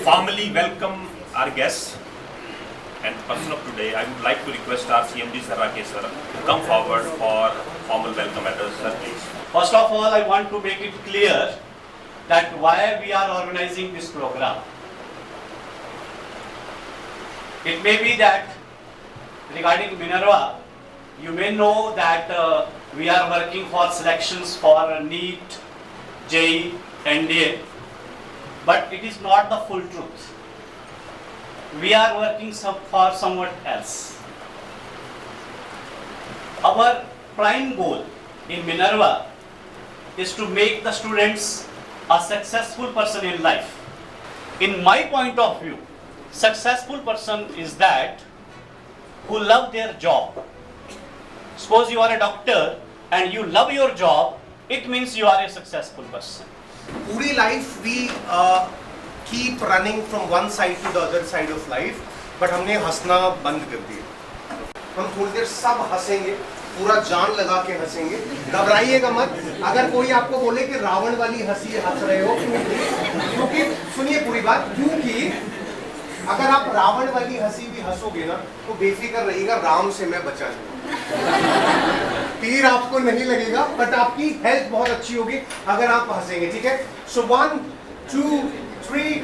formally welcome our guests and person of today. I would like to request our CMD Sarake sir to come forward for formal welcome address. Sir, please. First of all, I want to make it clear that why we are organizing this program. It may be that regarding Minerva, you may know that we are working for selections for NEET, JEE, NDA, but it is not the full truth. We are working for somewhat else. Our prime goal in Minerva is to make the students a successful person in life. In my point of view, successful person is that who love their job. Suppose you are a doctor and you love your job, it means you are a successful person. पूरी life we keep running from one side to the other side of life, but हमने हंसना बंद कर दिया. हम थोड़ी देर सब हंसेंगे, पूरा जान लगा के हंसेंगे. घबराइएगा मत. अगर कोई आपको बोले कि रावण वाली हंसी हंस रहे हो, क्योंकि सुनिए पूरी बात, क्योंकि अगर आप रावण वाली हंसी भी हंसोगे ना, तो बेफिक्र रहिएगा, राम से मैं बचा लूंगा. तीर आपको नहीं लगेगा, बट आपकी हेल्थ बहुत अच्छी होगी अगर आप हंसेंगे. ठीक है? सो 1 2 3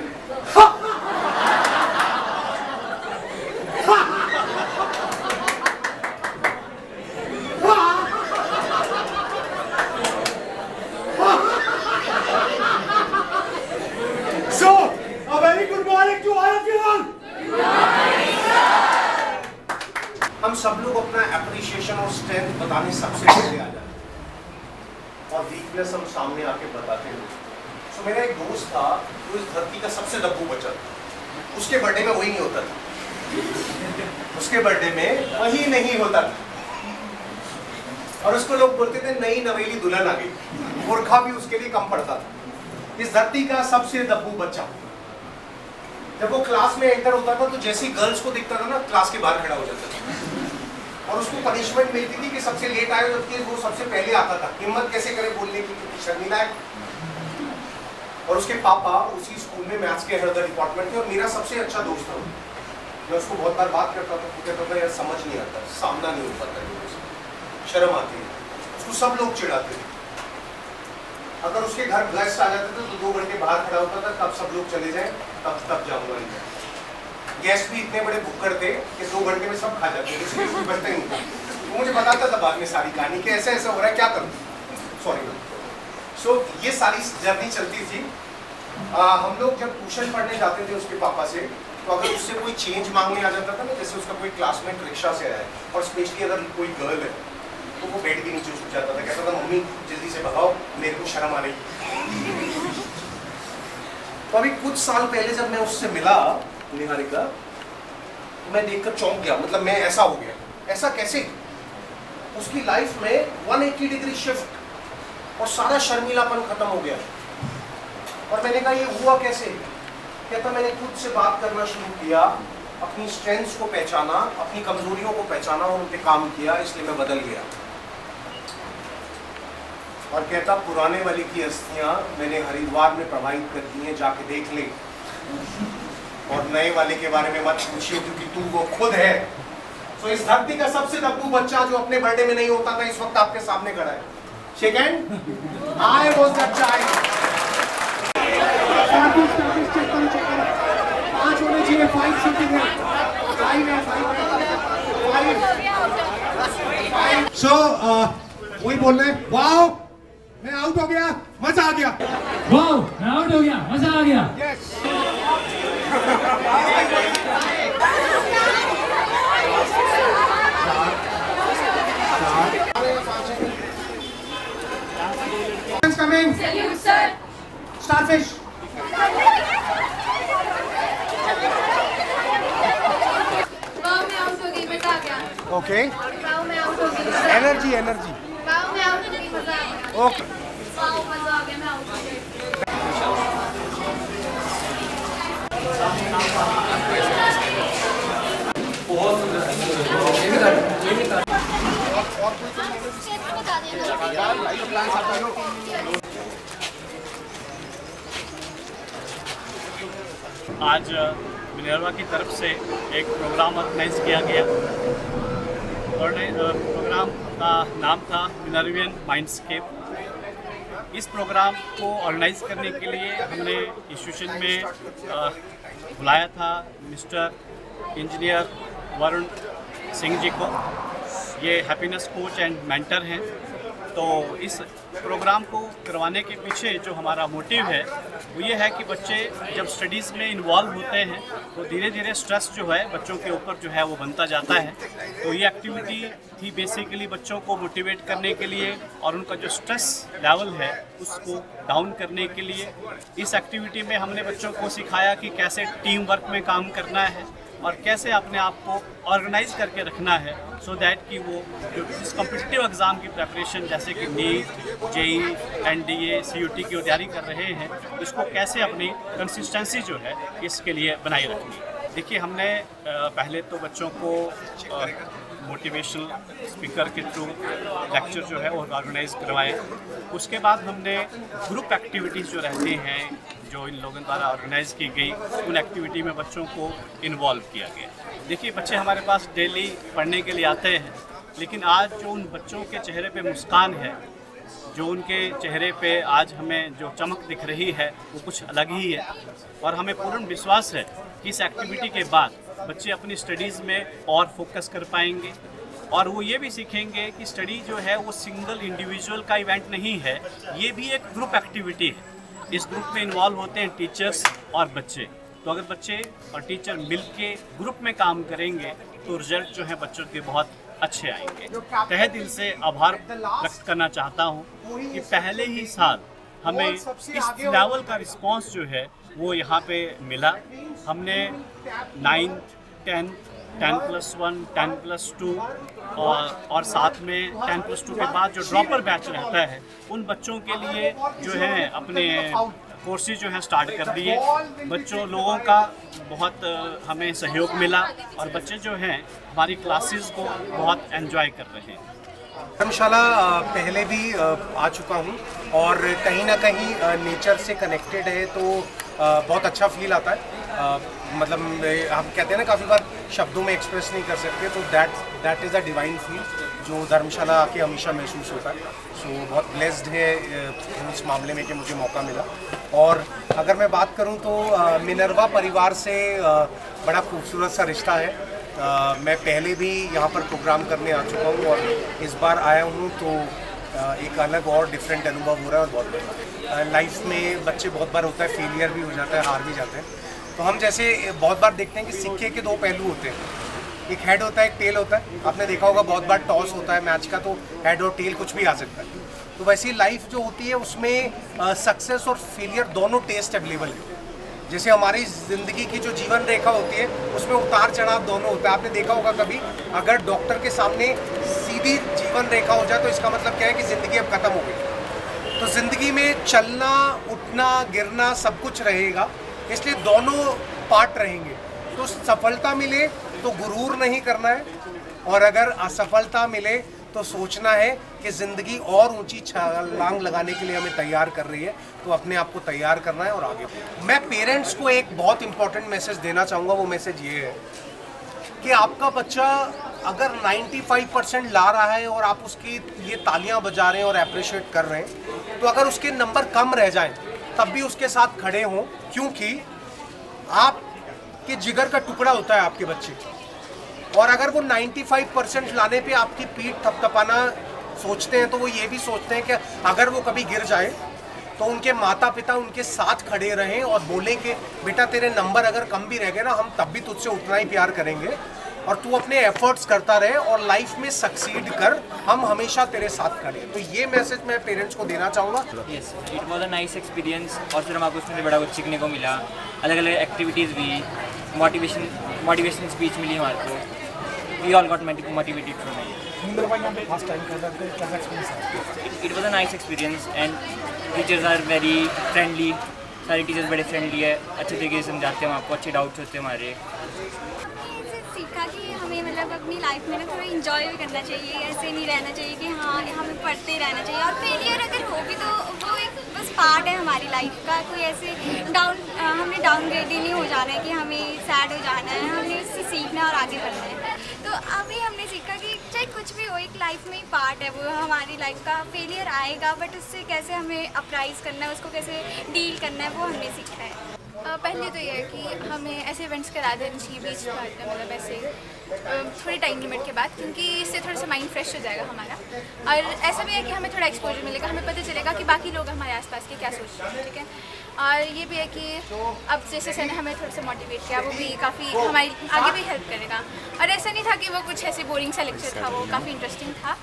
So, a very good morning to all of you all. हम सब लोग अपना एप्रिशिएशन और स्ट्रेंथ बताने सबसे पहले आ जाते हैं और वीकनेस हम सामने आके बताते हैं. तो मेरा एक दोस्त था जो इस धरती का सबसे दब्बू बच्चा था. उसके बर्थडे में वही नहीं होता था. उसके बर्थडे में वही नहीं होता था और उसको लोग बोलते थे नई नवेली दुल्हन आ गई. मूर्खा भी उसके लिए कम पड़ता था. इस धरती का सबसे दब्बू बच्चा. जब वो क्लास में एंटर होता था तो जैसे ही गर्ल्स को दिखता था ना, क्लास के बाहर खड़ा हो जाता था और उसको पनिशमेंट मिलती थी कि सबसे लेट आए, जबकि वो सबसे पहले आता था. हिम्मत कैसे करे बोलने की, क्योंकि शर्मिला है. और उसके पापा उसी स्कूल में मैथ्स के हेड डिपार्टमेंट थे और मेरा सबसे अच्छा दोस्त था. मैं उसको बहुत बार बात करता था, वो कहता था यार समझ नहीं आता, सामना नहीं हो पाता, शर्म आती है. उसको सब लोग चिढ़ाते थे. अगर उसके घर गेस्ट आ जाते थे तो 2 घंटे बाहर खड़ा होता था, तब सब लोग चले जाए तब जाऊंगा. गेस्ट भी इतने बड़े भुक्कड़ थे कि 2 घंटे में सब खा जाते थे, इसलिए कुछ बचता नहीं था. तो मुझे बताता था बाद में सारी कहानी कि ऐसा ऐसा हो रहा है, क्या करूं. सॉरी. सो ये सारी जर्नी चलती थी. हम लोग जब ट्यूशन पढ़ने जाते थे उसके पापा से, तो अगर उससे कोई चेंज मांगने आ जाता था ना, जैसे उसका कोई क्लासमेट रिक्शा से आया है और स्पेशली अगर कोई गर्ल है, तो वो बेड के नीचे छुप जाता था. कहता था मम्मी जल्दी से भगाओ, मेरे को शर्म आ रही. तो अभी कुछ साल पहले जब मैं उससे मिला निहारिका, तो मैं देखकर चौंक गया. मतलब मैं ऐसा हो गया. ऐसा कैसे? उसकी लाइफ में 180 डिग्री शिफ्ट और सारा शर्मीलापन खत्म हो गया. और मैंने कहा ये हुआ कैसे? कहता मैंने खुद से बात करना शुरू किया, अपनी स्ट्रेंथ्स को पहचाना, अपनी कमजोरियों को पहचाना और उन पे काम किया, इसलिए मैं बदल गया. और कहता पुराने वाले की अस्थियां मैंने हरिद्वार में प्रवाहित कर दी हैं, जाके देख ले. और नए वाले के बारे में मत पूछिए क्योंकि तू वो खुद है. तो इस धरती का सबसे दब्बू बच्चा जो अपने बर्थडे में नहीं होता था, इस वक्त आपके सामने खड़ा है. Shake hand. I was that child. 5 होने चाहिए, 5 शूटिंग है, 5 है, 5. सो वही बोल रहे हैं, वाओ मैं आउट हो गया, मजा आ गया. वाओ मैं आउट हो गया, मजा आ गया. Yes. Coming. Salute, sir. Starfish. Wow मैं आउट हो गई, मजा आ गया. Okay. वाओ मैं आउट हो गई. Energy, energy. वाओ मैं आउट हो गई, मजा आ गया. Okay. वाओ मजा आ गया, मैं आउट हो गई. बता देना. आज मिनर्वा की तरफ से एक प्रोग्राम ऑर्गेनाइज किया गया और प्रोग्राम का नाम था मिनर्वियन माइंडस्केप। इस प्रोग्राम को ऑर्गेनाइज करने के लिए हमने इंस्टीट्यूशन में बुलाया था मिस्टर इंजीनियर वरुण सिंह जी को। ये हैप्पीनेस कोच एंड मेंटर हैं। तो इस प्रोग्राम को करवाने के पीछे जो हमारा मोटिव है वो ये है कि बच्चे जब स्टडीज़ में इन्वॉल्व होते हैं तो धीरे धीरे स्ट्रेस जो है बच्चों के ऊपर जो है वो बनता जाता है। तो ये एक्टिविटी थी बेसिकली बच्चों को मोटिवेट करने के लिए और उनका जो स्ट्रेस लेवल है उसको डाउन करने के लिए। इस एक्टिविटी में हमने बच्चों को सिखाया कि कैसे टीम वर्क में काम करना है और कैसे अपने आप को ऑर्गेनाइज करके रखना है सो दैट कि वो जो इस कॉम्पिटिटिव एग्ज़ाम की प्रिपरेशन जैसे कि नीट, जेई, एनडीए, सीयूटी की तैयारी कर रहे हैं, इसको कैसे अपनी कंसिस्टेंसी जो है इसके लिए बनाए रखनी। देखिए, हमने पहले तो बच्चों को मोटिवेशनल स्पीकर के थ्रू लेक्चर जो है वो ऑर्गेनाइज करवाए। उसके बाद हमने ग्रुप एक्टिविटीज़ जो रहती हैं जो इन लोगों द्वारा ऑर्गेनाइज की गई उन एक्टिविटी में बच्चों को इन्वॉल्व किया गया। देखिए, बच्चे हमारे पास डेली पढ़ने के लिए आते हैं, लेकिन आज जो उन बच्चों के चेहरे पे मुस्कान है, जो उनके चेहरे पे आज हमें जो चमक दिख रही है वो कुछ अलग ही है। और हमें पूर्ण विश्वास है कि इस एक्टिविटी के बाद बच्चे अपनी स्टडीज़ में और फोकस कर पाएंगे और वो ये भी सीखेंगे कि स्टडी जो है वो सिंगल इंडिविजुअल का इवेंट नहीं है, ये भी एक ग्रुप एक्टिविटी है। इस ग्रुप में इन्वॉल्व होते हैं टीचर्स और बच्चे। तो अगर बच्चे और टीचर मिलके ग्रुप में काम करेंगे तो रिजल्ट जो है बच्चों के बहुत अच्छे आएंगे। तहे दिल से आभार व्यक्त करना चाहता हूँ कि पहले ही साल हमें इस लेवल का रिस्पांस जो है वो यहाँ पे मिला। हमने 9th, 10th, 10+1, 10+2 और साथ में 10+2 के बाद जो ड्रॉपर बैच रहता है उन बच्चों के लिए जो है अपने कोर्सेज जो है स्टार्ट कर दिए। बच्चों लोगों का बहुत हमें सहयोग मिला और बच्चे जो हैं हमारी क्लासेस को बहुत एंजॉय कर रहे हैं। धर्मशाला पहले भी आ चुका हूँ और कहीं ना कहीं नेचर से कनेक्टेड है तो बहुत अच्छा फील आता है। मतलब हम कहते हैं ना काफ़ी बार शब्दों में एक्सप्रेस नहीं कर सकते, तो that is a divine feel जो धर्मशाला आके हमेशा महसूस होता है। सो बहुत ब्लेस्ड है उस मामले में कि मुझे मौका मिला। और अगर मैं बात करूं तो मिनर्वा परिवार से बड़ा खूबसूरत सा रिश्ता है। मैं पहले भी यहाँ पर प्रोग्राम करने आ चुका हूँ और इस बार आया हूँ तो एक अलग और डिफरेंट अनुभव हो रहा है और बहुत बढ़िया। लाइफ में बच्चे बहुत बार होता है फेलियर भी हो जाता है, हार भी जाते हैं। तो हम जैसे बहुत बार देखते हैं कि सिक्के के दो पहलू होते हैं, एक हेड होता है एक टेल होता है। आपने देखा होगा बहुत बार टॉस होता है मैच का तो हेड और टेल कुछ भी आ सकता है। तो वैसी लाइफ जो होती है उसमें सक्सेस और फेलियर दोनों टेस्ट अवेलेबल है। जैसे हमारी ज़िंदगी की जो जीवन रेखा होती है उसमें उतार चढ़ाव दोनों होता है। आपने देखा होगा कभी अगर डॉक्टर के सामने सीधी जीवन रेखा हो जाए तो इसका मतलब क्या है कि ज़िंदगी अब ख़त्म हो गई। तो ज़िंदगी में चलना उठना गिरना सब कुछ रहेगा, इसलिए दोनों पार्ट रहेंगे। तो सफलता मिले तो गुरूर नहीं करना है और अगर असफलता मिले तो सोचना है कि ज़िंदगी और ऊंची छलांग लगाने के लिए हमें तैयार कर रही है, तो अपने आप को तैयार करना है और आगे बढ़ना। मैं पेरेंट्स को एक बहुत इंपॉर्टेंट मैसेज देना चाहूँगा। वो मैसेज ये है कि आपका बच्चा अगर 95% ला रहा है और आप उसकी ये तालियां बजा रहे हैं और अप्रिशिएट कर रहे हैं, तो अगर उसके नंबर कम रह जाएं तब भी उसके साथ खड़े हों, क्योंकि आपके जिगर का टुकड़ा होता है आपके बच्चे। और अगर वो 95% लाने पे आपकी पीठ थपथपाना सोचते हैं तो वो ये भी सोचते हैं कि अगर वो कभी गिर जाए तो उनके माता पिता उनके साथ खड़े रहें और बोलें कि बेटा तेरे नंबर अगर कम भी रह गए ना, हम तब भी तुझसे उतना ही प्यार करेंगे और तू अपने एफर्ट्स करता रहे और लाइफ में सक्सीड कर, हम हमेशा तेरे साथ खड़े। तो ये मैसेज मैं पेरेंट्स को देना चाहूँगा। Yes, it was a nice experience और फिर हमको उसमें बड़ा कुछ सीखने को मिला। अलग अलग एक्टिविटीज़ भी, मोटिवेशन स्पीच मिली हमारे को। We all got motivated from it. It was a nice experience and teachers are very friendly. सारे टीचर्स बड़े फ्रेंडली है, अच्छे तरीके से समझाते हैं आपको, अच्छे डाउट्स होते हैं हमारे। सीखा कि हमें मतलब अपनी लाइफ में ना थोड़ा इंजॉय भी करना चाहिए, ऐसे नहीं रहना चाहिए कि हाँ हमें पढ़ते रहना चाहिए। और फेलियर अगर हो भी तो वो एक बस पार्ट है हमारी लाइफ का। कोई ऐसे हमने डाउनग्रेड ही नहीं हो जाना है कि हमें सैड हो जाना है, हमने उससे सीखना और आगे बढ़ना है। तो अभी हमने सीखा कि चाहे कुछ भी हो, एक लाइफ में ही पार्ट है वो, हमारी लाइफ का फेलियर आएगा बट उससे कैसे हमें अपराइज करना है, उसको कैसे डील करना है, वो हमने सीखा है। पहले तो ये है कि हमें ऐसे इवेंट्स करा देने चाहिए बीच पार्ट में, मतलब ऐसे थोड़ी टाइम लिमिट के बाद, क्योंकि इससे थोड़ा सा माइंड फ्रेश हो जाएगा हमारा। और ऐसा भी है कि हमें थोड़ा एक्सपोजर मिलेगा, हमें पता चलेगा कि बाकी लोग हमारे आसपास के क्या सोच रहे हैं, ठीक है। और ये भी है कि अब जैसे सर ने हमें थोड़ा सा मोटिवेट किया, वो भी काफ़ी हमारी आगे भी हेल्प करेगा। और ऐसा नहीं था कि वो कुछ ऐसे बोरिंग सा लेक्चर था, वो काफ़ी इंटरेस्टिंग था।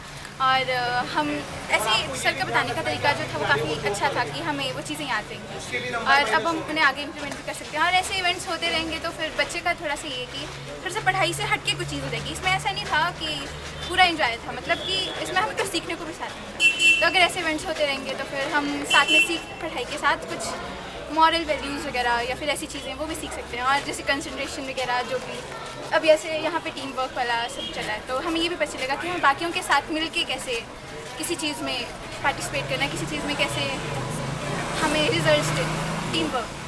और हम ऐसे सर का बताने का तरीका जो था वो काफ़ी अच्छा था कि हमें वो चीज़ें याद रहेंगी और अब हम उन्हें आगे इम्प्लीमेंट भी कर सकते हैं। और ऐसे इवेंट्स होते रहेंगे तो फिर बच्चे का थोड़ा सा ये कि थोड़ा सा पढ़ाई से हट के कुछ चीज़ हो जाएगी। इसमें ऐसा नहीं था कि पूरा एंजॉय था, मतलब कि इसमें हमें कुछ सीखने को भी साथ में। तो अगर ऐसे इवेंट्स होते रहेंगे तो फिर हम साथ में पढ़ाई के साथ कुछ मॉरल वैल्यूज़ वगैरह या फिर ऐसी चीज़ें वो भी सीख सकते हैं। और जैसे कंसंट्रेशन वगैरह जो भी अब ऐसे यहाँ पे टीम वर्क वाला सब चला है, तो हमें ये भी पता चलेगा कि हम बाकियों के साथ मिल के कैसे किसी चीज़ में पार्टिसिपेट करना है, किसी चीज़ में कैसे हमें रिजल्ट टीम वर्क।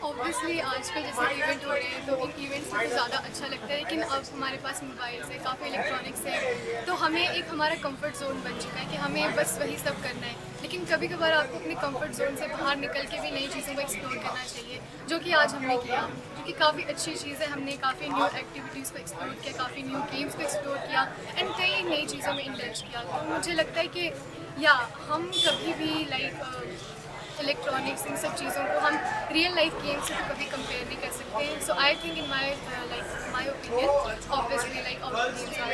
ऑब्वियसली आजकल जैसे इवेंट हो रहे हैं तो इन इवेंट्स में ज़्यादा अच्छा लगता है, लेकिन अब हमारे पास मोबाइल्स है, काफ़ी इलेक्ट्रॉनिक्स है, तो हमें एक हमारा कंफर्ट जोन बन चुका है कि हमें बस वही सब करना है। लेकिन कभी कभार आपको अपने कंफर्ट जोन से बाहर निकल के भी नई चीज़ों को एक्सप्लोर करना चाहिए, जो कि आज हमने किया, जो कि काफ़ी अच्छी चीज़ है। हमने काफ़ी न्यू एक्टिविटीज़ को एक्सप्लोर किया, काफ़ी न्यू गेम्स को एक्सप्लोर किया एंड कई नई चीज़ों में इंडल्ज किया। तो मुझे लगता है कि हम कभी भी इलेक्ट्रॉनिक्स इन सब चीज़ों को हम रियल लाइफ गेम से तो कभी कंपेयर नहीं कर सकते। So I think in my opinion obviously games are